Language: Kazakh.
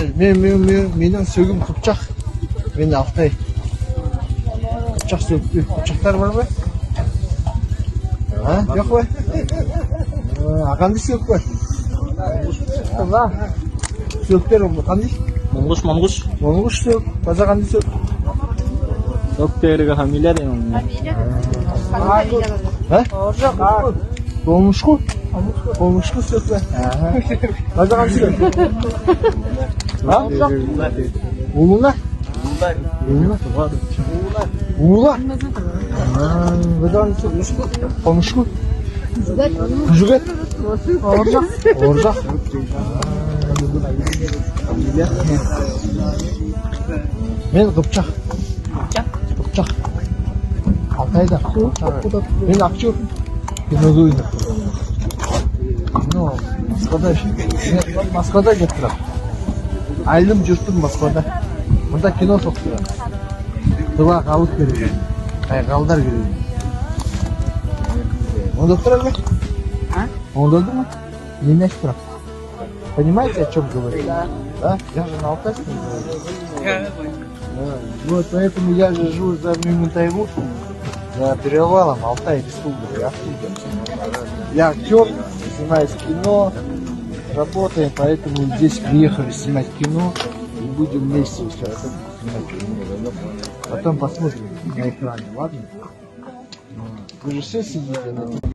Менің сөгім Қыпчақ. Мен Алтай. Қыпчақ сөкпе. Қыпчақтар бар ба? Жоқ ба? Қандай сөк бар? Сөктер қандай? Монгуш. Монгуш сөк. Таза қандай сөк? Сөктерге фамилия деймін. Болмышқу? Болмышқу сөк ба? Таза қандай сөк? Улуна? Ула? Komşu? Küçük. Orcak. Ben Kıpçak. Kıpçak. Altay'da. Ben aktör. Kinoda oynadım. Moskvada getirdim. Ayılım жүрдім Moskvada. Burada kino soktular. Tıva kalıp veriyor. Kaldar veriyor. Он доктор ли? Он дома? Не мяч прав. Понимаете, о чем говорю? Да? Я же на Алтайском говорю. Вот поэтому я же живу за Мимутайву, за перевалом Алтай Республика. Я актер, снимаюсь в кино, работаем, поэтому здесь приехали снимать кино и будем вместе сейчас снимать кино. Потом посмотрим на экране, ладно? Вы же все сидите на